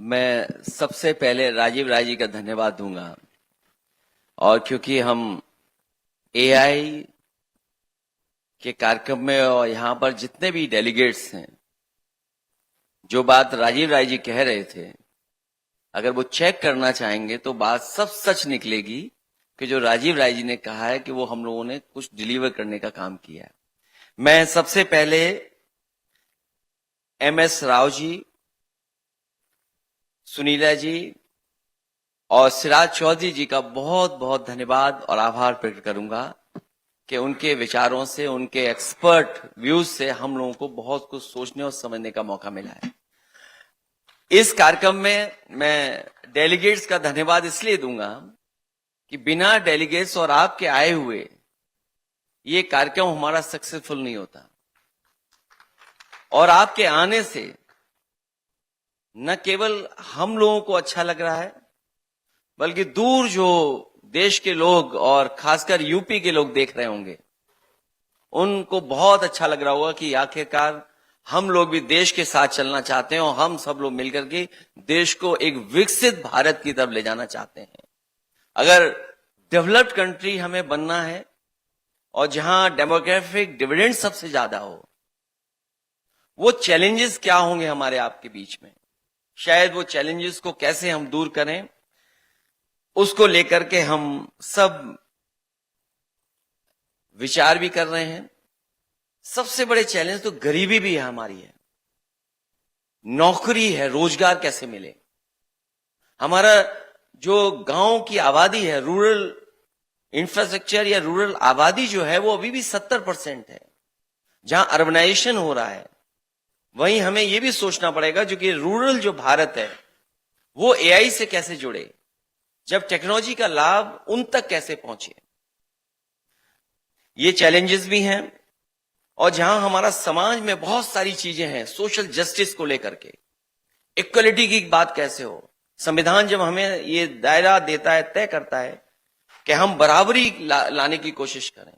मैं सबसे पहले राजीव राय जी का धन्यवाद दूंगा। और क्योंकि हम एआई के कार्यक्रम में और यहाँ पर जितने भी डेलीगेट्स हैं, जो बात राजीव राय जी कह रहे थे, अगर वो चेक करना चाहेंगे तो बात सब सच निकलेगी कि जो राजीव राय जी ने कहा है कि वो हम लोगों ने कुछ डिलीवर करने का काम किया है। मैं सबसे पहले MS राव जी, सुनीला जी और सिराज चौधरी जी का बहुत बहुत धन्यवाद और आभार प्रकट करूंगा कि उनके विचारों से, उनके एक्सपर्ट व्यूज से हम लोगों को बहुत कुछ सोचने और समझने का मौका मिला है। इस कार्यक्रम में मैं डेलीगेट्स का धन्यवाद इसलिए दूंगा कि बिना डेलीगेट्स और आपके आए हुए ये कार्यक्रम हमारा सक्सेसफुल नहीं होता। और आपके आने से न केवल हम लोगों को अच्छा लग रहा है, बल्कि दूर जो देश के लोग और खासकर यूपी के लोग देख रहे होंगे, उनको बहुत अच्छा लग रहा होगा कि आखिरकार हम लोग भी देश के साथ चलना चाहते हैं और हम सब लोग मिलकर के देश को एक विकसित भारत की तरफ ले जाना चाहते हैं। अगर डेवलप्ड कंट्री हमें बनना है और जहां डेमोग्राफिक डिविडेंड सबसे ज्यादा हो, वो चैलेंजेस क्या होंगे हमारे आपके बीच में, शायद वो चैलेंजेस को कैसे हम दूर करें, उसको लेकर के हम सब विचार भी कर रहे हैं। सबसे बड़े चैलेंज तो गरीबी भी है हमारी है, नौकरी है, रोजगार कैसे मिले। हमारा जो गांव की आबादी है, रूरल इंफ्रास्ट्रक्चर या रूरल आबादी जो है, वो अभी भी 70% है। जहां अर्बनाइजेशन हो रहा है, वहीं हमें यह भी सोचना पड़ेगा जो कि रूरल जो भारत है वो एआई से कैसे जुड़े, जब टेक्नोलॉजी का लाभ उन तक कैसे पहुंचे। ये चैलेंजेस भी हैं। और जहां हमारा समाज में बहुत सारी चीजें हैं, सोशल जस्टिस को लेकर के, इक्वलिटी की बात कैसे हो, संविधान जब हमें ये दायरा देता है, तय करता है कि हम बराबरी लाने की कोशिश करें,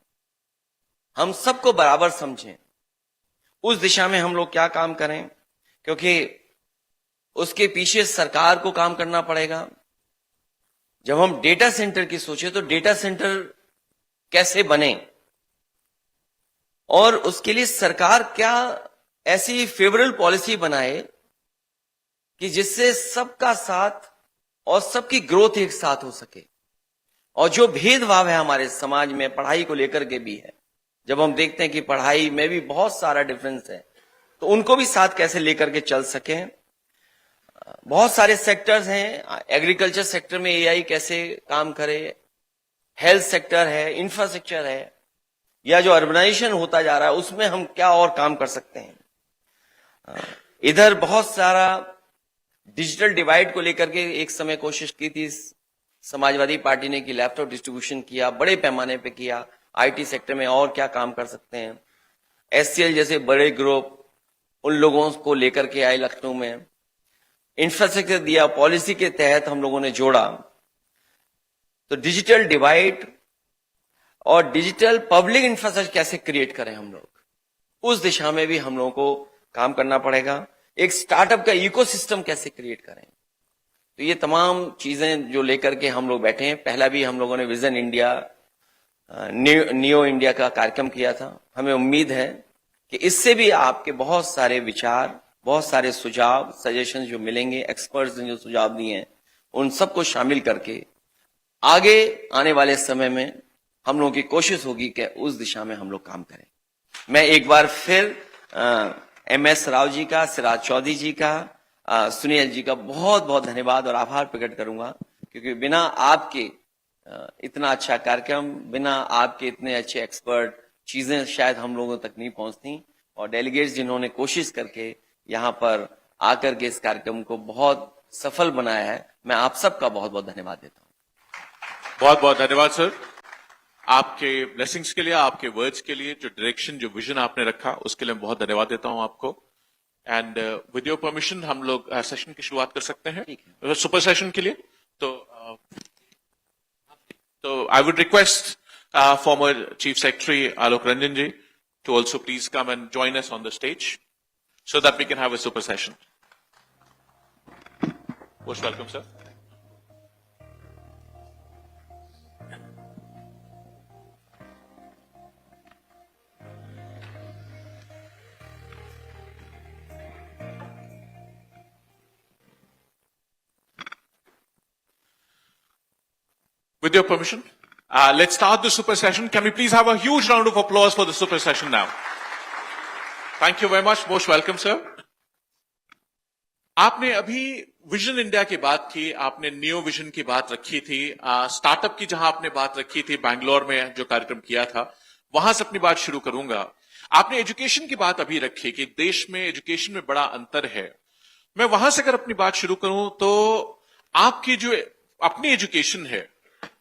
हम सबको बराबर समझें, उस दिशा में हम लोग क्या काम करें, क्योंकि उसके पीछे सरकार को काम करना पड़ेगा। जब हम डेटा सेंटर की सोचे तो डेटा सेंटर कैसे बने, और उसके लिए सरकार क्या ऐसी फेवरेबल पॉलिसी बनाए कि जिससे सबका साथ और सबकी ग्रोथ एक साथ हो सके। और जो भेदभाव है हमारे समाज में पढ़ाई को लेकर के भी है, जब हम देखते हैं कि पढ़ाई में भी बहुत सारा डिफरेंस है, तो उनको भी साथ कैसे लेकर के चल सके। बहुत सारे सेक्टर्स हैं, एग्रीकल्चर सेक्टर में एआई कैसे काम करे, हेल्थ सेक्टर है, इंफ्रास्ट्रक्चर है, या जो अर्बनाइजेशन होता जा रहा है उसमें हम क्या और काम कर सकते हैं। इधर बहुत सारा डिजिटल डिवाइड को लेकर के एक समय कोशिश की थी समाजवादी पार्टी ने कि लैपटॉप डिस्ट्रीब्यूशन किया, बड़े पैमाने पे किया। आईटी सेक्टर में और क्या काम कर सकते हैं, एससीएल जैसे बड़े ग्रुप, उन लोगों को लेकर के आए लखनऊ में, इंफ्रास्ट्रक्चर दिया, पॉलिसी के तहत हम लोगों ने जोड़ा। तो डिजिटल डिवाइड और डिजिटल पब्लिक इंफ्रास्ट्रक्चर कैसे क्रिएट करें हम लोग, उस दिशा में भी हम लोगों को काम करना पड़ेगा। एक स्टार्टअप का इकोसिस्टम कैसे क्रिएट करें, तो ये तमाम चीजें जो लेकर के हम लोग बैठे हैं। पहला भी हम लोगों ने विजन इंडिया, नियो इंडिया का कार्यक्रम किया था। हमें उम्मीद है कि इससे भी आपके बहुत सारे विचार, बहुत सारे सुझाव, सजेशन जो मिलेंगे, एक्सपर्ट्स ने जो सुझाव दिए हैं, उन सबको शामिल करके आगे आने वाले समय में हम लोगों की कोशिश होगी कि उस दिशा में हम लोग काम करें। मैं एक बार फिर MS राव जी का, सिराज चौधरी जी का, सुनील जी का बहुत बहुत धन्यवाद और आभार प्रकट करूंगा, क्योंकि बिना आपके इतना अच्छा कार्यक्रम, बिना आपके इतने अच्छे एक्सपर्ट, चीजें शायद हम लोगों तक नहीं पहुंचती। और डेलीगेट्स जिन्होंने कोशिश करके यहाँ पर आकर के इस कार्यक्रम को बहुत सफल बनाया है, मैं आप सबका बहुत बहुत धन्यवाद देता हूँ। बहुत बहुत धन्यवाद सर, आपके ब्लेसिंग्स के लिए, आपके वर्ड्स के लिए, जो डायरेक्शन, जो विजन आपने रखा, उसके लिए मैं बहुत धन्यवाद देता हूं आपको। एंड विद योर परमिशन हम लोग सेशन की शुरुआत कर सकते हैं सुपर सेशन के लिए। तो I would request former chief secretary Alok Ranjan ji to also please come and join us on the stage so that we can have a super session. Most welcome sir. With your permission, let's start the super session. Can we please have a huge round of applause for the super session now? Thank you very much. Most welcome, sir. आपने अभी vision India की बात की, आपने new vision की बात रखी थी, स्टार्टअप की जहां आपने बात रखी थी, बैंगलोर में जो कार्यक्रम किया था, वहां से अपनी बात शुरू करूंगा। आपने एजुकेशन की बात अभी रखी कि देश में एजुकेशन में बड़ा अंतर है। मैं वहां से अगर अपनी बात शुरू करूं तो आपकी जो अपनी एजुकेशन है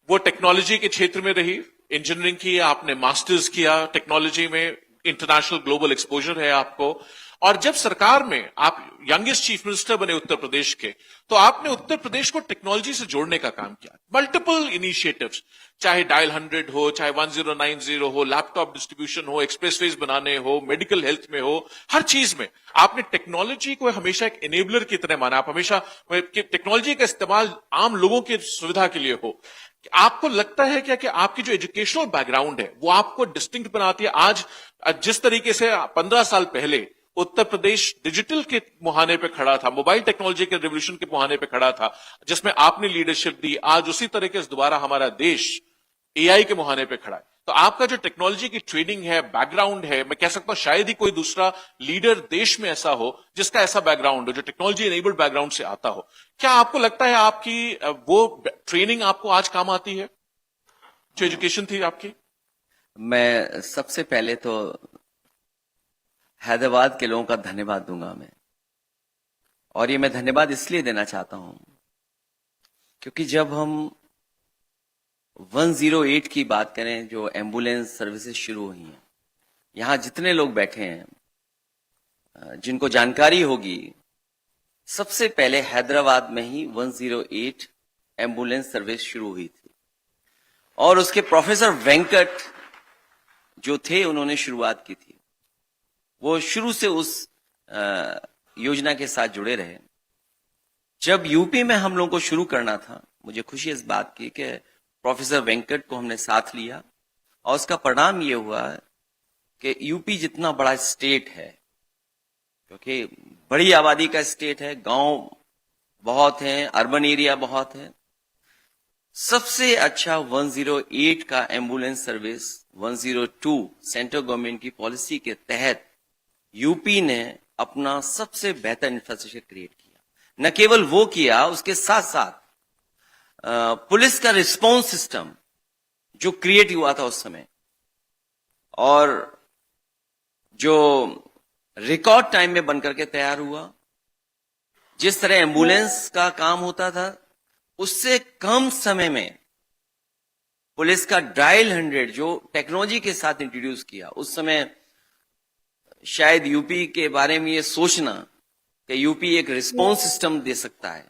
वो टेक्नोलॉजी के क्षेत्र में रही, इंजीनियरिंग की, आपने मास्टर्स किया टेक्नोलॉजी में, इंटरनेशनल ग्लोबल एक्सपोजर है आपको, और जब सरकार में आप यंगेस्ट चीफ मिनिस्टर बने उत्तर प्रदेश के, तो आपने उत्तर प्रदेश को टेक्नोलॉजी से जोड़ने का काम किया। मल्टीपल इनिशिएटिव्स, चाहे डायल 100 हो, चाहे 1090 हो, लैपटॉप डिस्ट्रीब्यूशन हो, एक्सप्रेसवेज बनाने हो, मेडिकल हेल्थ में हो, हर चीज में आपने टेक्नोलॉजी को हमेशा एक एनेबलर की तरह माना। आप हमेशा टेक्नोलॉजी का इस्तेमाल आम लोगों की सुविधा के लिए हो। आपको लगता है क्या कि आपकी जो एजुकेशनल बैकग्राउंड है वो आपको डिस्टिंक्ट बनाती है? आज जिस तरीके से 15 साल पहले उत्तर प्रदेश डिजिटल के मुहाने पे खड़ा था, मोबाइल टेक्नोलॉजी के रिवोल्यूशन के मुहाने पे खड़ा था, जिसमें आपने लीडरशिप दी, आज उसी तरीके से दोबारा हमारा देश एआई के मुहाने पे खड़ा है। तो आपका जो टेक्नोलॉजी की ट्रेनिंग है, बैकग्राउंड है, मैं कह सकता हूं शायद ही कोई दूसरा लीडर देश में ऐसा हो जिसका ऐसा बैकग्राउंड हो, जो टेक्नोलॉजी एनेबल्ड बैकग्राउंड से आता हो। क्या आपको लगता है आपकी वो ट्रेनिंग आपको आज काम आती है जो एजुकेशन थी आपकी? मैं सबसे पहले तो हैदराबाद के लोगों का धन्यवाद दूंगा मैं, और ये मैं धन्यवाद इसलिए देना चाहता हूं क्योंकि जब हम 108 की बात करें, जो एम्बुलेंस सर्विसेज शुरू हुई हैं, यहां जितने लोग बैठे हैं जिनको जानकारी होगी, सबसे पहले हैदराबाद में ही 108 एम्बुलेंस सर्विस शुरू हुई थी, और उसके प्रोफेसर वेंकट जो थे उन्होंने शुरुआत की थी। वो शुरू से उस योजना के साथ जुड़े रहे। जब यूपी में हम लोगों को शुरू करना था, मुझे खुशी इस बात की कि प्रोफेसर वेंकट को हमने साथ लिया, और उसका परिणाम ये हुआ कि यूपी जितना बड़ा स्टेट है, क्योंकि बड़ी आबादी का स्टेट है, गांव बहुत हैं, अर्बन एरिया बहुत है, सबसे अच्छा 108 का एम्बुलेंस सर्विस 102 सेंट्रल गवर्नमेंट की पॉलिसी के तहत यूपी ने अपना सबसे बेहतर इंफ्रास्ट्रक्चर क्रिएट किया। न केवल वो किया, उसके साथ साथ पुलिस का रिस्पॉन्स सिस्टम जो क्रिएट हुआ था उस समय, और जो रिकॉर्ड टाइम में बनकर के तैयार हुआ, जिस तरह एम्बुलेंस का काम होता था उससे कम समय में पुलिस का डायल 100 जो टेक्नोलॉजी के साथ इंट्रोड्यूस किया। उस समय शायद यूपी के बारे में ये सोचना कि यूपी एक रिस्पॉन्स सिस्टम दे सकता है,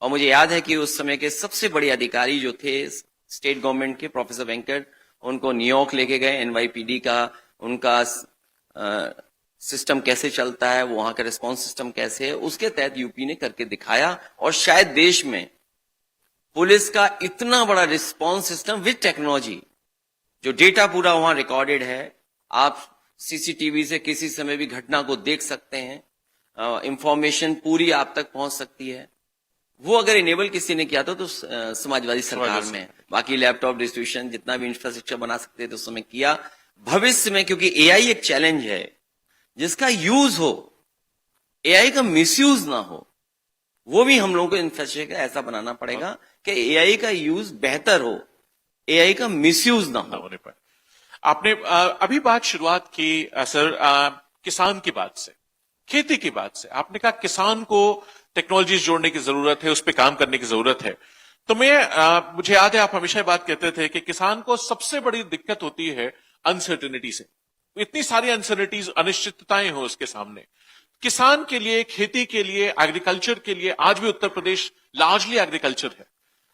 और मुझे याद है कि उस समय के सबसे बड़े अधिकारी जो थे स्टेट गवर्नमेंट के, प्रोफेसर वेंकट, उनको न्यूयॉर्क लेके गए, एनवाईपीडी का उनका सिस्टम कैसे चलता है, वहां का रिस्पॉन्स सिस्टम कैसे है, उसके तहत यूपी ने करके दिखाया। और शायद देश में पुलिस का इतना बड़ा रिस्पॉन्स सिस्टम विद टेक्नोलॉजी, जो डेटा पूरा वहां रिकॉर्डेड है, आप सीसीटीवी से किसी समय भी घटना को देख सकते हैं, इंफॉर्मेशन पूरी आप तक पहुंच सकती है, वो अगर इनेबल किसी ने किया तो समाजवादी सरकार में बाकी लैपटॉप डिस्ट्रीब्यूशन जितना भी इंफ्रास्ट्रक्चर बना सकते थे उस समय किया। भविष्य में क्योंकि एआई एक चैलेंज है, जिसका यूज हो, एआई का मिसयूज ना हो, वो भी हम लोगों को इंफ्रास्ट्रक्चर ऐसा बनाना पड़ेगा कि एआई का यूज बेहतर हो, एआई का मिसयूज ना होने पाए। आपने अभी बात शुरुआत की सर किसान की बात से, खेती की बात से। आपने कहा किसान को टेक्नोलॉजी जोड़ने की जरूरत है, उस पर काम करने की जरूरत है। तो मुझे याद है आप हमेशा बात कहते थे कि किसान को सबसे बड़ी दिक्कत होती है अनसर्टेनिटी से। इतनी सारी अनसर्टेनिटीज, अनिश्चितताएं हो उसके सामने। किसान के लिए, खेती के लिए, एग्रीकल्चर के लिए, आज भी उत्तर प्रदेश लार्जली एग्रीकल्चर है।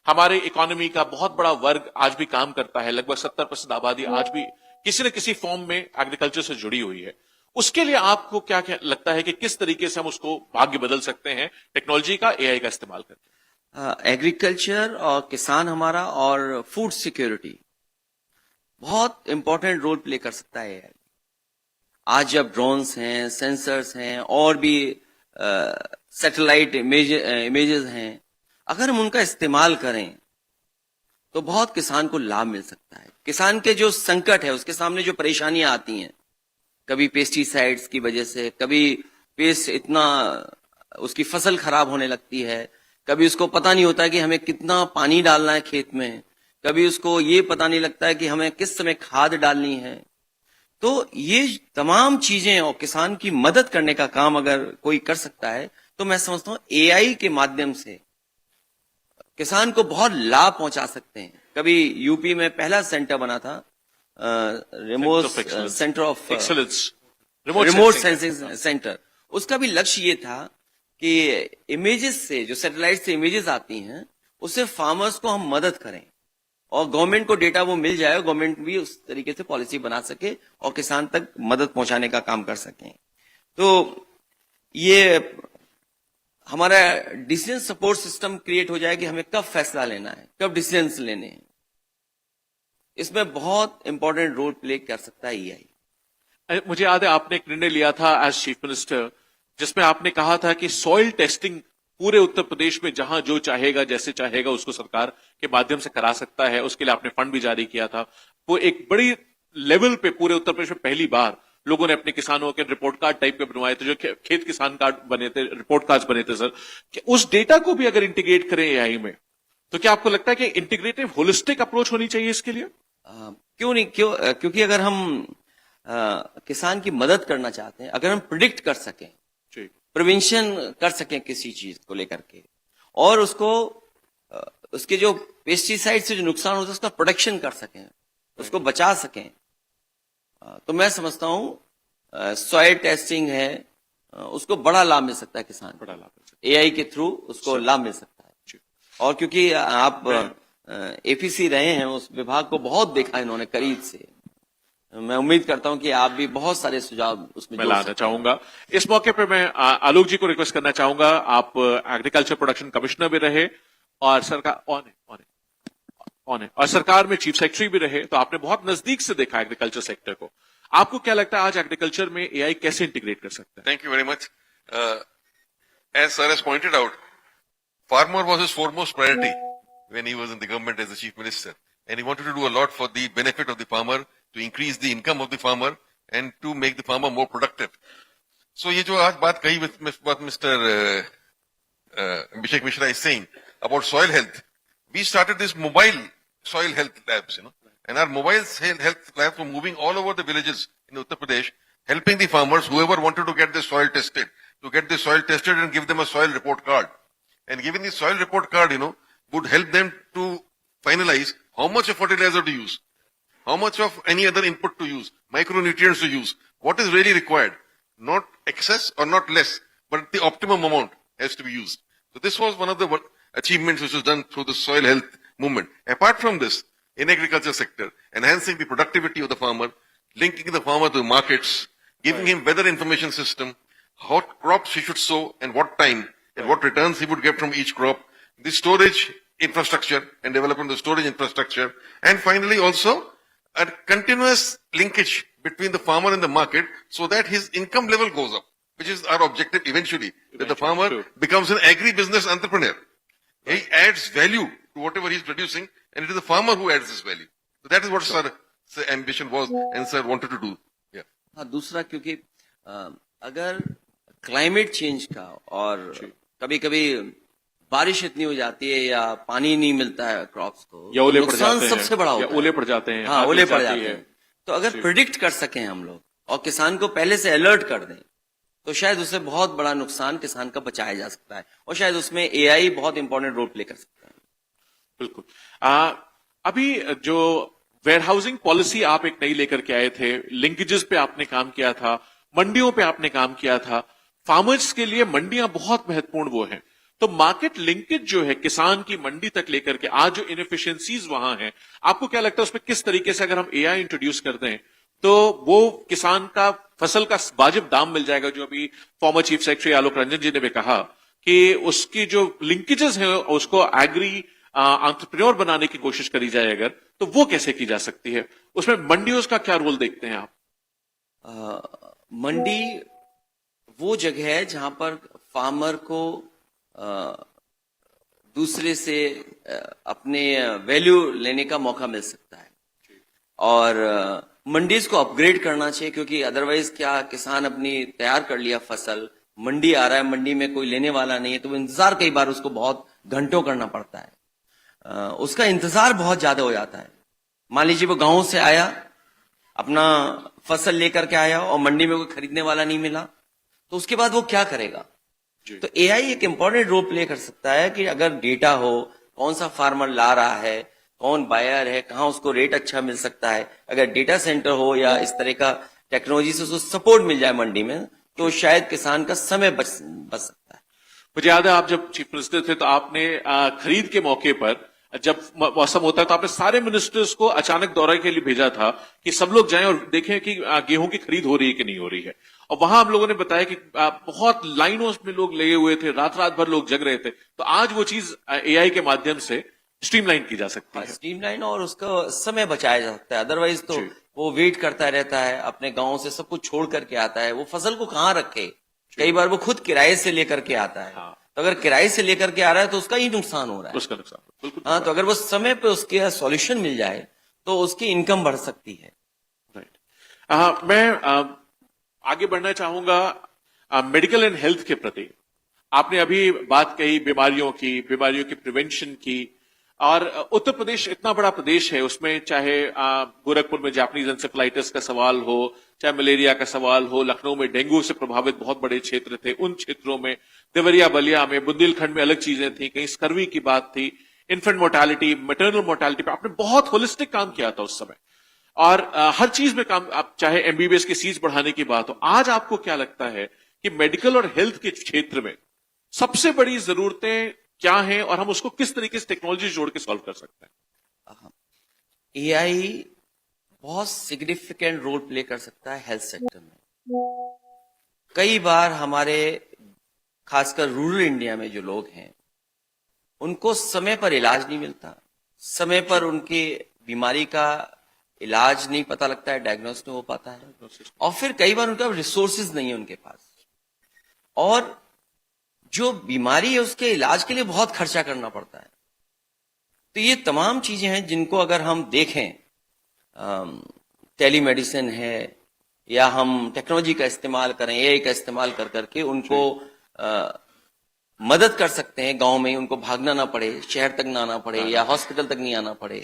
हमारे इकोनॉमी का बहुत बड़ा वर्ग आज भी काम करता है, लगभग 70% आबादी आज भी किसी न किसी फॉर्म में एग्रीकल्चर से जुड़ी हुई है। उसके लिए आपको क्या लगता है कि किस तरीके से हम उसको भाग्य बदल सकते हैं टेक्नोलॉजी का, एआई का इस्तेमाल करके? एग्रीकल्चर और किसान हमारा और फूड सिक्योरिटी बहुत इंपॉर्टेंट रोल प्ले कर सकता है AI। आज जब ड्रोन्स हैं, सेंसर्स हैं और भी सैटेलाइट इमेजेस हैं, अगर हम उनका इस्तेमाल करें तो बहुत किसान को लाभ मिल सकता है। किसान के जो संकट है, उसके सामने जो परेशानियां आती हैं, कभी पेस्टिसाइड्स की वजह से, कभी पेस्ट इतना उसकी फसल खराब होने लगती है, कभी उसको पता नहीं होता कि हमें कितना पानी डालना है खेत में, कभी उसको ये पता नहीं लगता है कि हमें किस समय खाद डालनी है। तो ये तमाम चीजें और किसान की मदद करने का काम अगर कोई कर सकता है तो मैं समझता हूं AI के माध्यम से किसान को बहुत लाभ पहुंचा सकते हैं। कभी यूपी में पहला सेंटर बना था, remote centre of excellence, remote sensing centre. उसका भी लक्ष्य ये था कि इमेजेस से, जो सैटेलाइट से इमेजेस आती हैं, उससे फार्मर्स को हम मदद करें और गवर्नमेंट को डेटा वो मिल जाए, गवर्नमेंट भी उस तरीके से पॉलिसी बना सके और किसान तक मदद पहुंचाने का काम कर सकें। तो ये हमारा डिसीजन सपोर्ट सिस्टम क्रिएट हो जाए कि हमें कब फैसला लेना है, कब डिसीजंस लेने हैं। इसमें बहुत इंपॉर्टेंट रोल प्ले कर सकता है AI। मुझे याद है आपने एक निर्णय लिया था एज चीफ मिनिस्टर, जिसमें आपने कहा था कि सॉइल टेस्टिंग पूरे उत्तर प्रदेश में जहां जो चाहेगा, जैसे चाहेगा, उसको सरकार के माध्यम से करा सकता है। उसके लिए आपने फंड भी जारी किया था। वो एक बड़ी लेवल पे पूरे उत्तर प्रदेश में पहली बार लोगों ने अपने किसानों के रिपोर्ट कार्ड टाइप के बनवाए थे, जो खेत किसान कार्ड बने थे, रिपोर्ट कार्ड बने थे सर। कि उस डेटा को भी अगर इंटीग्रेट करें AI में, तो क्या आपको लगता है कि इंटीग्रेटिव होलिस्टिक अप्रोच होनी चाहिए इसके लिए? क्यों नहीं, क्योंकि अगर हम किसान की मदद करना चाहते हैं, अगर हम प्रिडिक्ट कर सकें, प्रिवेंशन कर सकें किसी चीज को लेकर के, और उसको उसके जो पेस्टिसाइड से जो नुकसान होता है उसका प्रोटेक्शन कर सकें, उसको बचा सकें, तो मैं समझता हूं सॉइल टेस्टिंग है, उसको बड़ा लाभ मिल सकता है किसान को। बड़ा लाभ मिल सकता है। AI के थ्रू उसको लाभ मिल सकता है। और क्योंकि आप APC रहे हैं, उस विभाग को बहुत देखा इन्होंने करीब से, मैं उम्मीद करता हूं कि आप भी बहुत सारे सुझाव उसमें मैं लाना चाहूंगा। इस मौके पे मैं आलोक जी को रिक्वेस्ट करना चाहूंगा, आप एग्रीकल्चर प्रोडक्शन कमिश्नर भी रहे और सरकार ऑन है और सरकार में चीफ सेक्रेटरी भी रहे, तो आपने बहुत नजदीक से देखा एग्रीकल्चर सेक्टर को। आपको क्या लगता है आज एग्रीकल्चर में AI कैसे इंटीग्रेट कर सकता है? Thank you very much. As sir has pointed out, farmer was his foremost priority when he was in the government as the chief minister, and he wanted to do a lot for the benefit of the farmer, to increase the income of the farmer and to make the farmer more productive. So ये जो आज बात कही what Mr. Abhishek Mishra is saying about soil health, we started this mobile soil health labs, and our mobile health labs were moving all over the villages in Uttar Pradesh, helping the farmers, whoever wanted to get the soil tested, and give them a soil report card. And giving the soil report card, would help them to finalize how much of fertilizer to use, how much of any other input to use, micronutrients to use, what is really required, not excess or not less, but the optimum amount has to be used. So this was one of the achievements which was done through the soil health movement. Apart from this, in agriculture sector, enhancing the productivity of the farmer, linking the farmer to the markets, giving him weather information system, what crops he should sow and what time, and what returns he would get from each crop, the storage infrastructure and development of the storage infrastructure, and finally also a continuous linkage between the farmer and the market so that his income level goes up, which is our objective eventually, that the farmer becomes an agri-business entrepreneur. He adds value to whatever he's producing, and it is the farmer who adds this value. So that is what sir ambition was and sir wanted to do. Yeah. हाँ, दूसरा क्योंकि अगर climate change का और कभी कभी बारिश इतनी हो जाती है या पानी नहीं मिलता है क्रॉप्स को, या ओले पड़ नुकसान जाते हैं, सबसे बड़ा होता है। ओले पड़ जाते हैं, हाँ, ओले पड़ जाती जाते है। हैं। तो अगर प्रिडिक्ट कर सकें हम लोग और किसान को पहले से अलर्ट कर दें, तो शायद उससे बहुत बड़ा नुकसान किसान का बचाया जा सकता है, और शायद उसमें AI बहुत इंपॉर्टेंट रोल प्ले कर सकता है। बिल्कुल। अभी जो वेयरहाउसिंग पॉलिसी आप एक नई लेकर के आए थे, लिंकेजेस पे आपने काम किया था, मंडियों पे आपने काम किया था। फार्मर्स के लिए मंडियां बहुत महत्वपूर्ण वो हैं, तो मार्केट लिंकेज जो है किसान की मंडी तक लेकर के, आज जो इनएफिशिएंसीज वहां हैं, आपको क्या लगता है उसमें किस तरीके से अगर हम AI इंट्रोड्यूस कर दें तो वो किसान का फसल का वाजिब दाम मिल जाएगा? जो अभी farmer chief secretary Alok Ranjan जी ने भी कहा कि उसकी जो लिंकेजेस है उसको एग्री एंटरप्रेन्योर बनाने की कोशिश करी जाए अगर, तो वो कैसे की जा सकती है? उसमें मंडियों का क्या रोल देखते हैं आप? मंडी वो जगह है जहां पर फार्मर को दूसरे से अपने वैल्यू लेने का मौका मिल सकता है, और मंडीज को अपग्रेड करना चाहिए, क्योंकि अदरवाइज क्या, किसान अपनी तैयार कर लिया फसल, मंडी आ रहा है, मंडी में कोई लेने वाला नहीं है, तो वो इंतजार कई बार उसको बहुत घंटों करना पड़ता है, उसका इंतजार बहुत ज्यादा हो जाता है। मान लीजिए वो गांव से आया, अपना फसल लेकर के आया और मंडी में कोई खरीदने वाला नहीं मिला, तो उसके बाद वो क्या करेगा? तो एआई एक इंपॉर्टेंट रोल प्ले कर सकता है कि अगर डेटा हो, कौन सा फार्मर ला रहा है, कौन बायर है, कहाँ उसको रेट अच्छा मिल सकता है, अगर डेटा सेंटर हो या इस तरह का टेक्नोलॉजी से उसको सपोर्ट मिल जाए मंडी में, तो शायद किसान का समय बच सकता है। मुझे याद है आप जब चीफ मिनिस्टर थे तो आपने खरीद के मौके पर जब मौसम होता है तो आपने सारे मिनिस्टर्स को अचानक दौरे के लिए भेजा था कि सब लोग जाएं और देखें कि गेहूं की खरीद हो रही है कि नहीं हो रही है। और वहां हम लोगों ने बताया कि बहुत लाइनों में लोग लगे हुए थे, रात रात भर लोग जग रहे थे। तो आज वो चीज एआई के माध्यम से स्ट्रीमलाइन की जा सकती है, स्ट्रीमलाइन, और उसका समय बचाया जा सकता है। अदरवाइज तो वो वेट करता रहता है, अपने गांव से सब कुछ छोड़ करके आता है, वो फसल को कहाँ रखे, कई बार वो खुद किराए से लेकर के आता है। तो अगर किराए से लेकर के आ रहा है तो उसका ही नुकसान हो रहा है, उसका नुकसान बिल्कुल। हाँ, तो अगर वो समय पे उसके सॉल्यूशन मिल जाए तो उसकी इनकम बढ़ सकती है। राइट। मैं आगे बढ़ना चाहूंगा मेडिकल एंड हेल्थ के प्रति। आपने अभी बात कही बीमारियों की प्रिवेंशन की, और उत्तर प्रदेश इतना बड़ा प्रदेश है, उसमें चाहे गोरखपुर में जापानीज एंसेफेलाइटिस का सवाल हो, चाहे मलेरिया का सवाल हो, लखनऊ में डेंगू से प्रभावित बहुत बड़े क्षेत्र थे, उन क्षेत्रों में देवरिया बलिया में, बुंदेलखंड में अलग चीजें थी, कहीं स्कर्वी की बात थी, इन्फेंट मोर्टालिटी, मैटरनल मोर्टालिटी पे आपने बहुत होलिस्टिक काम किया था उस समय, और हर चीज में काम, आप चाहे एमबीबीएस की सीट बढ़ाने की बात हो। आज आपको क्या लगता है कि मेडिकल और हेल्थ के क्षेत्र में सबसे बड़ी जरूरतें क्या हैं और हम उसको किस तरीके से टेक्नोलॉजी जोड़ के सॉल्व कर सकते हैं? एआई बहुत सिग्निफिकेंट रोल प्ले कर सकता है हेल्थ सेक्टर में। कई बार हमारे खासकर रूरल इंडिया में जो लोग हैं, उनको समय पर इलाज नहीं मिलता, समय पर उनकी बीमारी का इलाज नहीं पता लगता है, डायग्नोस नहीं हो पाता है, और फिर कई बार उनका रिसोर्सेज नहीं है उनके पास, और जो बीमारी है उसके इलाज के लिए बहुत खर्चा करना पड़ता है। तो ये तमाम चीजें हैं जिनको अगर हम देखें, टेलीमेडिसिन है, या हम टेक्नोलॉजी का इस्तेमाल करें, एआई का इस्तेमाल कर करके उनको मदद कर सकते हैं, गांव में उनको भागना ना पड़े, शहर तक ना आना पड़े, या हॉस्पिटल तक नहीं आना पड़े।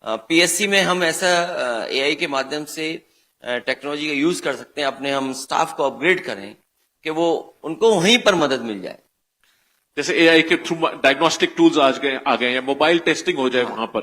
पीएससी में हम ऐसा एआई के माध्यम से टेक्नोलॉजी का यूज कर सकते हैं, अपने हम स्टाफ को अपग्रेड करें कि वो उनको वहीं पर मदद मिल जाए। जैसे एआई के थ्रू डायग्नोस्टिक टूल्स आ गए हैं, मोबाइल टेस्टिंग हो जाए वहां पर।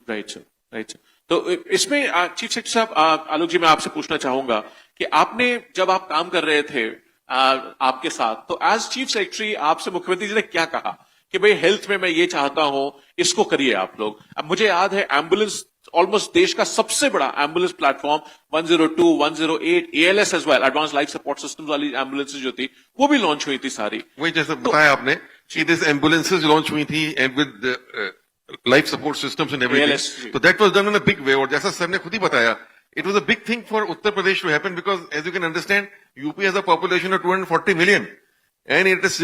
Right sir, right sir. तो इसमें चीफ सेक्रेटरी साहब, आलोक जी, मैं आपसे पूछना चाहूंगा कि आपने जब आप काम कर रहे थे आपके साथ, तो एज चीफ सेक्रेटरी आपसे मुख्यमंत्री जी ने क्या कहा कि भाई हेल्थ में मैं ये चाहता हूं, इसको करिए आप लोग? अब मुझे याद है एम्बुलेंस, ऑलमोस्ट देश का सबसे बड़ा ambulance platform 102, 108, ALS as well, advance life support system वाली एम्बुलेंसेज जो थी वो भी लॉन्च हुई थी सारी। वही जैसे बताया आपने कि दिस एम्बुलेंसेज लॉन्च हुई थी and with life support systems and everything, तो that was done in a big way. और जैसा सर ने खुद ही बताया, it was a big thing for Uttar Pradesh to happen because, as you can understand, UP has a population of 240 million. And it is,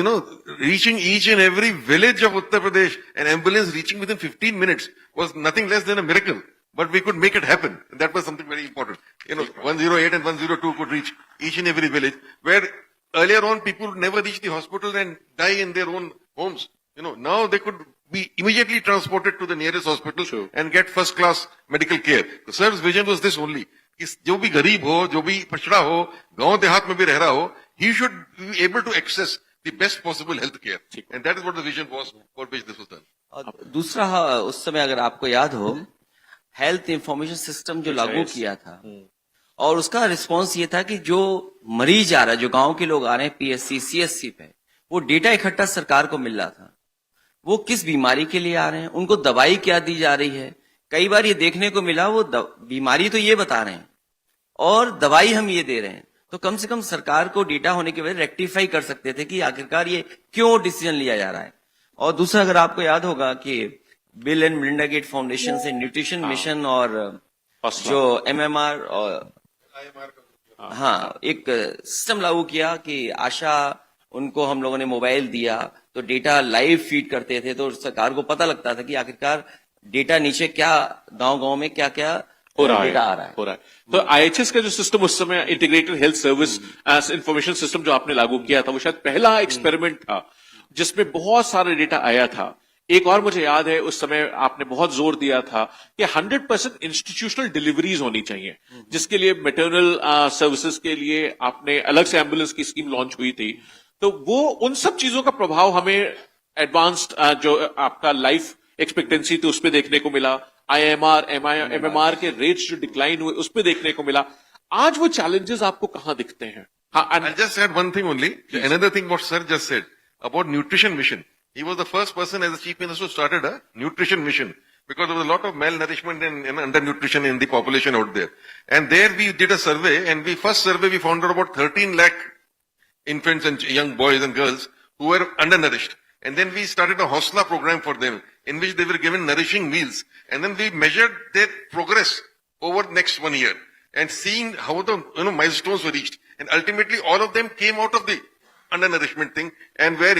reaching each and every village of Uttar Pradesh, an ambulance reaching within 15 minutes was nothing less than a miracle. But we could make it happen. And that was something very important. 108 and 102 could reach each and every village, where earlier on people would never reach the hospital and die in their own homes. Now they could be immediately transported to the nearest hospital and get first class medical care. So sir's vision was this only, कि जो भी गरीब हो, जो भी पछड़ा हो, गांव देहात में भी रह रहा हो, he should be able to access the best possible health care. And that is what the vision was for which this was done. और दूसरा, उस समय अगर आपको याद हो, हेल्थ इंफॉर्मेशन सिस्टम जो लागू किया था, और उसका रिस्पांस ये था कि जो मरीज आ रहा है, जो गांव के लोग आ रहे हैं पीएससी, सीएससी पे, वो डेटा इकट्ठा सरकार को मिल रहा था, वो किस बीमारी के लिए आ रहे हैं, उनको दवाई क्या दी जा रही है। कई बार ये देखने को मिला, वो बीमारी तो ये बता रहे हैं और दवाई हम ये दे रहे हैं, तो कम से कम सरकार को डेटा होने की वजह रेक्टिफाई कर सकते थे कि आखिरकार ये क्यों डिसीजन लिया जा रहा है। और दूसरा, अगर आपको याद होगा कि Bill and Melinda Gate foundation से न्यूट्रिशन मिशन और हौसला। जो एमएमआर और हाँ एक सिस्टम लागू किया कि आशा उनको हम लोगों ने मोबाइल दिया तो डेटा लाइव फीड करते थे, तो सरकार को पता लगता था कि आखिरकार डेटा नीचे क्या गांव-गांव में क्या क्या हो रहा डेटा आ है, रहा है। हो रहा है। तो आईएचएस का जो सिस्टम उस समय integrated health service information system जो आपने लागू किया था, वो शायद पहला एक्सपेरिमेंट था जिसमें बहुत सारा डेटा आया था। एक और मुझे याद है उस समय आपने बहुत जोर दिया था कि 100% इंस्टीट्यूशनल डिलीवरीज होनी चाहिए, जिसके लिए मैटरनल सर्विसेज के लिए आपने अलग से एम्बुलेंस की स्कीम लॉन्च हुई थी। तो वो उन सब चीजों का प्रभाव हमें एडवांस्ड जो आपका लाइफ एक्सपेक्टेंसी थी उस पर देखने को मिला, आईएमआर एमएमआर के रेट्स जो डिक्लाइन हुए उस पर देखने को मिला। आज वो चैलेंजेस आपको कहां दिखते हैं? हाँ, I'll just add one thing only. Another thing what sir just said about nutrition mission. He was the first person as the chief minister who started a nutrition mission because there was a lot of malnourishment and undernutrition in the population out there. And there we did a survey, and first survey we found out about 13 lakh infants and young boys and girls who were undernourished. And then we started a Hosla program for them in which they were given nourishing meals. And then we measured their progress over the next 1 year and seeing how the milestones were reached. And ultimately all of them came out of the undernourishment thing and were,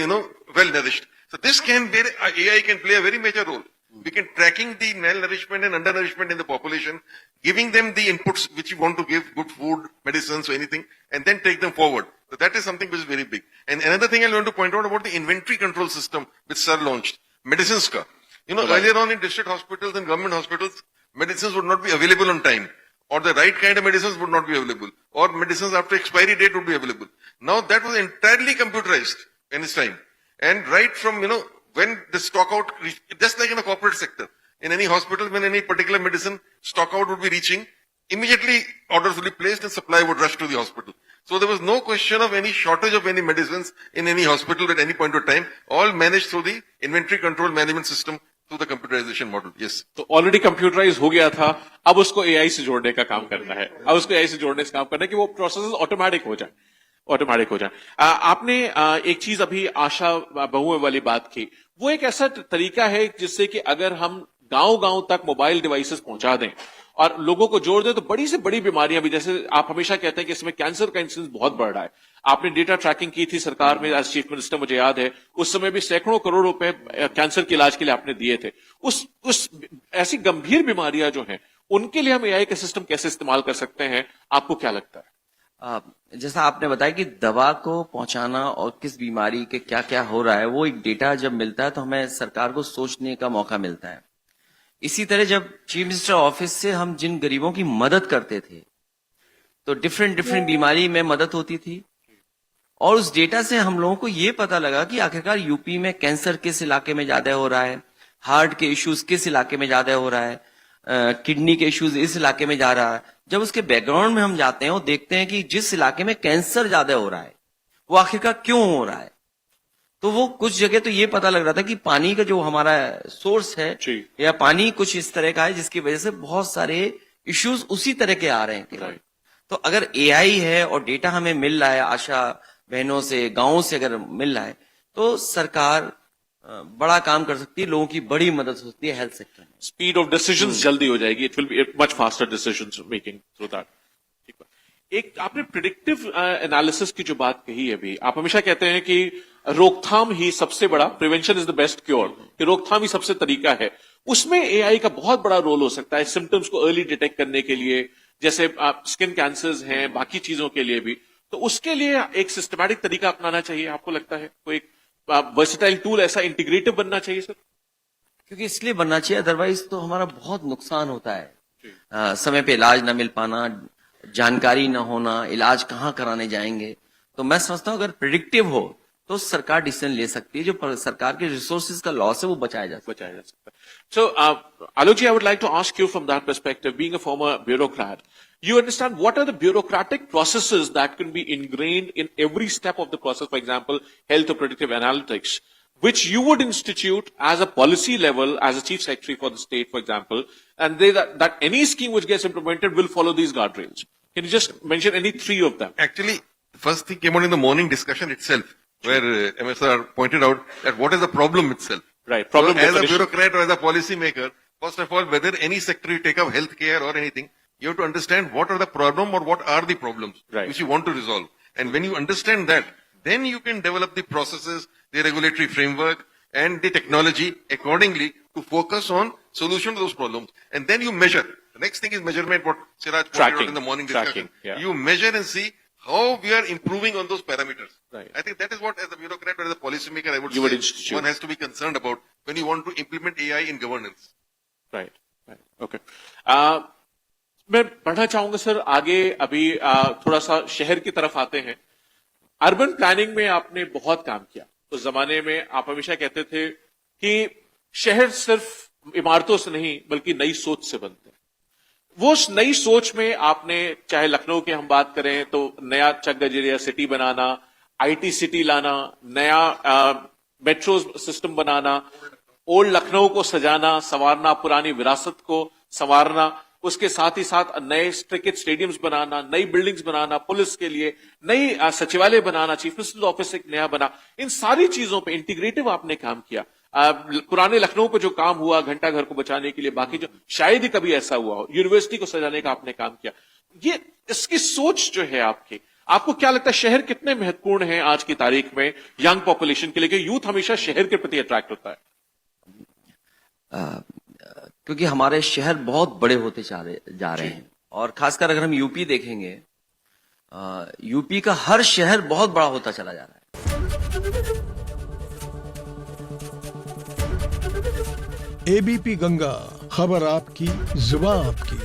well nourished. So this where AI can play a very major role. We can tracking the malnourishment and undernourishment in the population, giving them the inputs which you want to give, good food, medicines, or anything, and then take them forward. So that is something which is very big. And another thing I want to point out about the inventory control system which Sir launched, medicines ka. Earlier on in district hospitals and government hospitals, medicines would not be available on time, or the right kind of medicines would not be available, or medicines after expiry date would be available. Now that was entirely computerized in its time. And right from, when the stock out, just like in a corporate sector, in any hospital, when any particular medicine stock out would be reaching, immediately orders would be placed and supply would rush to the hospital. So there was no question of any shortage of any medicines in any hospital at any point of time, all managed through the inventory control management system through the computerization model. Yes. तो already computerise हो गया था, अब उसको AI से जोड़ने का काम करना है। अब उसको एआई से जोड़ने से काम करना है कि वो प्रोसेस ऑटोमेटिक हो जाए। आपने एक चीज अभी आशा बहुओं वाली बात की, वो एक ऐसा तरीका है जिससे कि अगर हम गांव-गांव तक मोबाइल डिवाइसेस पहुंचा दें और लोगों को जोड़ दें तो बड़ी से बड़ी बीमारियां भी, जैसे आप हमेशा कहते हैं कि इसमें कैंसर का इंसिडेंस बहुत बढ़ रहा है। आपने डेटा ट्रैकिंग की थी सरकार में एज चीफ मिनिस्टर, मुझे याद है उस समय भी सैकड़ों करोड़ रुपए कैंसर के इलाज के लिए आपने दिए थे। उस ऐसी गंभीर बीमारियां जो हैं उनके लिए हम एआई का सिस्टम कैसे इस्तेमाल कर सकते हैं, आपको क्या लगता है? जैसा आपने बताया कि दवा को पहुंचाना और किस बीमारी के क्या क्या हो रहा है, वो एक डेटा जब मिलता है तो हमें सरकार को सोचने का मौका मिलता है। इसी तरह जब चीफ मिनिस्टर ऑफिस से हम जिन गरीबों की मदद करते थे तो डिफरेंट बीमारी में मदद होती थी, और उस डेटा से हम लोगों को ये पता लगा कि आखिरकार यूपी में कैंसर किस इलाके में ज्यादा हो रहा है, हार्ट के इश्यूज किस इलाके में ज्यादा हो रहा है, किडनी के इश्यूज इस इलाके में जा रहा है। जब उसके बैकग्राउंड में हम जाते हैं और देखते हैं कि जिस इलाके में कैंसर ज्यादा हो रहा है वो आखिरकार क्यों हो रहा है, तो वो कुछ जगह तो ये पता लग रहा था कि पानी का जो हमारा सोर्स है या पानी कुछ इस तरह का है जिसकी वजह से बहुत सारे इश्यूज उसी तरह के आ रहे हैं केवल। तो अगर एआई है और डेटा हमें मिल रहा है आशा बहनों से, गांवों से अगर मिल रहा है, तो सरकार बड़ा काम कर सकती है, लोगों की बड़ी मदद हो सकती है हेल्थ सेक्टर में। स्पीड ऑफ डिसीजंस जल्दी हो जाएगी, it will be much faster decisions making through that. एक आपने प्रिडिक्टिव एनालिसिस की जो बात कही है अभी, आप हमेशा कहते हैं कि रोकथाम ही सबसे बड़ा, prevention is the best cure, कि रोकथाम ही सबसे तरीका है। उसमें एआई का बहुत बड़ा रोल हो सकता है सिम्टम्स को अर्ली डिटेक्ट करने के लिए, जैसे स्किन कैंसर्स हैं, बाकी चीजों के लिए भी। तो उसके लिए एक सिस्टमैटिक तरीका अपनाना चाहिए, आपको लगता है कोई वर्सेटाइल टूल ऐसा इंटीग्रेटिव बनना चाहिए सर? क्योंकि इसलिए बनना चाहिए, अदरवाइज तो हमारा बहुत नुकसान होता है। समय पे इलाज ना मिल पाना, जानकारी ना होना, इलाज कहाँ कराने जाएंगे। तो मैं समझता हूँ अगर प्रिडिक्टिव हो तो सरकार डिसीजन ले सकती है, जो सरकार के रिसोर्सेज का लॉस है वो बचाया जा सकता है। So, Alok ji, I would like to ask you from that perspective, being a former bureaucrat, you understand what are the bureaucratic processes that can be ingrained in every step of the process, for example, health or predictive analytics, which you would institute as a policy level, as a chief secretary for the state, for example, and that any scheme which gets implemented will follow these guardrails. Can you just mention any three of them? Actually, first thing came out in the morning discussion itself, where MSR pointed out that what is the problem itself. Right. Problem So as a definition. bureaucrat or as a policy maker, first of all, whether any sector you take up healthcare or anything, you have to understand what are the problem or what are the problems Right. which you want to resolve. And when you understand that, then you can develop the processes, the regulatory framework, and the technology accordingly to focus on solution to those problems. And then you measure. The next thing is measurement, what Siraj pointed Tracking. out in the morning Tracking, discussion. yeah. You measure and see how we are improving on those parameters. Right. I think that is what, as a bureaucrat or as a policymaker, I would You would say institute. one has to be concerned about when you want to implement AI in governance. Right. Okay मैं बढ़ना चाहूंगा sir आगे। अभी थोड़ा सा शहर की तरफ आते हैं। अर्बन प्लानिंग में आपने बहुत काम किया। उस जमाने में आप हमेशा कहते थे कि शहर सिर्फ इमारतों से नहीं बल्कि नई सोच से बनते हैं। वो उस नई सोच में आपने, चाहे लखनऊ की हम बात करें तो नया चक Gajeria city banana, IT city लाना, नया मेट्रो सिस्टम बनाना, ओल्ड लखनऊ को सजाना संवारना, पुरानी विरासत को संवारना, उसके साथ ही साथ नए क्रिकेट स्टेडियम्स बनाना, नई बिल्डिंग्स बनाना, पुलिस के लिए नई सचिवालय बनाना, चीफ मिनिस्टर ऑफिस एक नया बना। इन सारी चीजों पे इंटीग्रेटिव आपने काम किया। पुराने लखनऊ पे जो काम हुआ घंटा घर को बचाने के लिए, बाकी जो शायद ही कभी ऐसा हुआ हो, यूनिवर्सिटी को सजाने का आपने काम किया। ये इसकी सोच जो है आपकी, आपको क्या लगता है शहर कितने महत्वपूर्ण है आज की तारीख में यंग पॉपुलेशन के लिए, कि यूथ हमेशा शहर के प्रति अट्रैक्ट होता है? क्योंकि हमारे शहर बहुत बड़े होते जा रहे हैं, और खासकर अगर हम यूपी देखेंगे, यूपी का हर शहर बहुत बड़ा होता चला जा रहा है। एबीपी गंगा, खबर आपकी, जुबान आपकी।